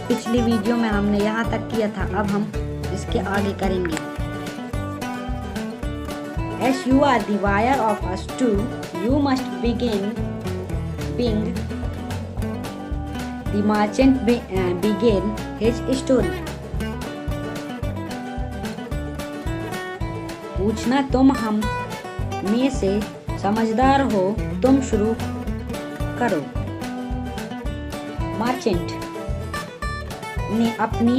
पिछली वीडियो में हमने यहाँ तक किया था, अब हम इसके आगे करेंगे। As you are the buyer of a stew, you must begin being the merchant begin his story. पूछना तुम हम में से समझदार हो, तुम शुरू करो। मर्चेंट ने अपनी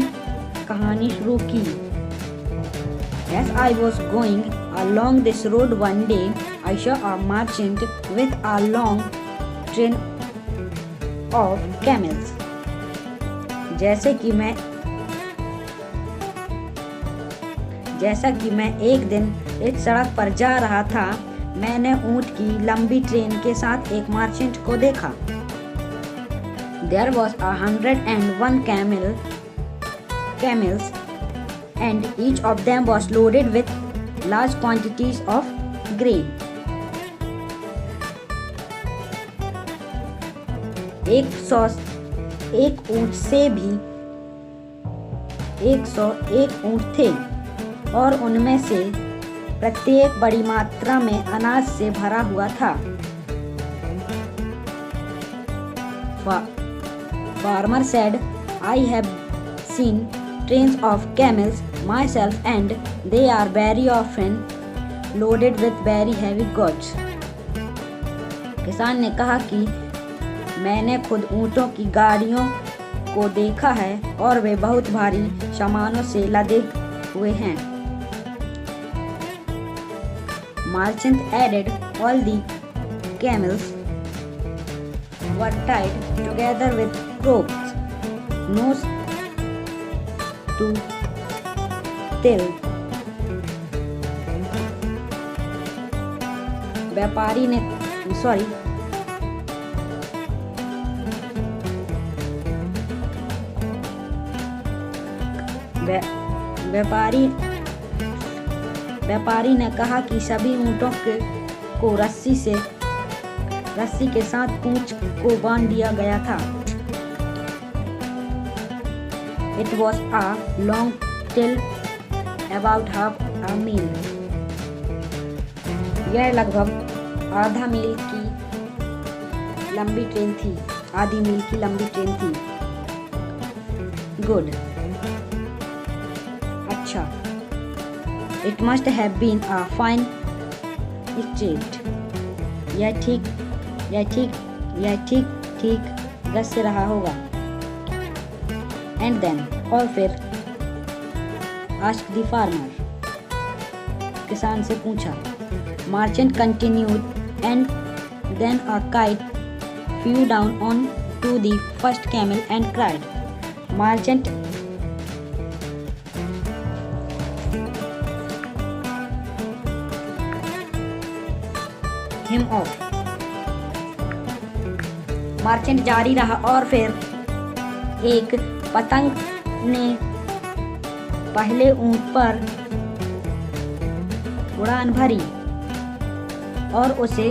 कहानी शुरू की। As I was going along this road one day, I saw a merchant with a long train of camels. जैसा कि मैं एक दिन एक सड़क पर जा रहा था, मैंने ऊंट की लंबी ट्रेन के साथ एक मर्चेंट को देखा। There was 101 camels, and each of them was loaded with large quantities of grain. 101 ऊंट से भी 101 ऊंट थे और उनमें से प्रत्येक बड़ी मात्रा में अनाज से भरा हुआ था। Farmer said, I have seen trains of camels myself and they are very often loaded with very heavy goods. किसान ने कहा कि मैंने खुद ऊंटों की गाड़ियों को देखा है और वे बहुत भारी सामानों से लदे हुए हैं। Merchant added, all the camels were tied together with ropes, nose to tail. व्यापारी ने कहा कि सभी ऊंटों को रस्सी के साथ पूंछ को बांध दिया गया था। It was a long till about half a mile. यह लगभग आधी मील की लंबी ट्रेन थी। Good. अच्छा। It must have been a fine street. यह ठीक गस से रहा होगा। And then, और फिर asked the farmer, किसान से पूछा। Merchant continued, and then a kite flew down on to the first camel and cried. Merchant him off. Merchant जारी रहा और फिर एक पतंग ने पहले ऊंट पर उड़ान भरी और उसे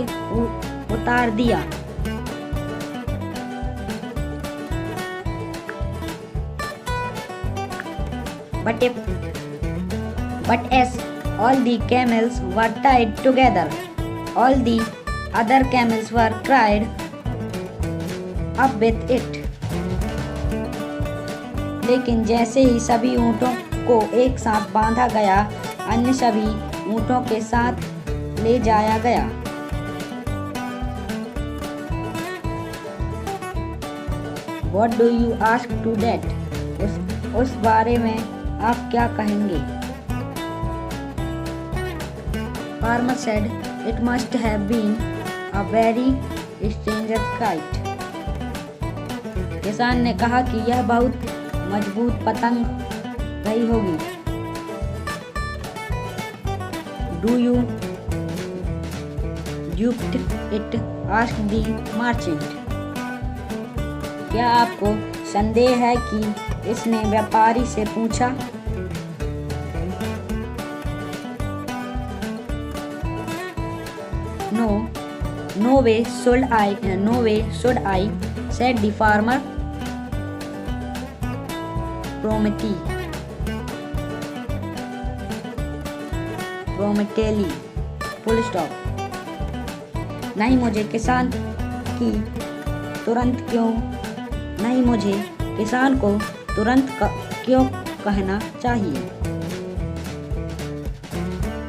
उतार दिया। But as all the camels were tied together, all the other camels were tied up with it. लेकिन जैसे ही सभी ऊंटों को एक साथ बांधा गया, अन्य सभी ऊंटों के साथ ले जाया गया। What do you ask to that? उस बारे में आप क्या कहेंगे? Farmer said, it must have been a very strange kite. किसान ने कहा कि यह बहुत मजबूत पतंग रही होगी। Do you dupe it? asked the merchant. क्या आपको संदेह है कि इसने व्यापारी से पूछा? No way should I, said the farmer promptly. Full stop. नहीं मुझे किसान को तुरंत क्यों कहना चाहिए।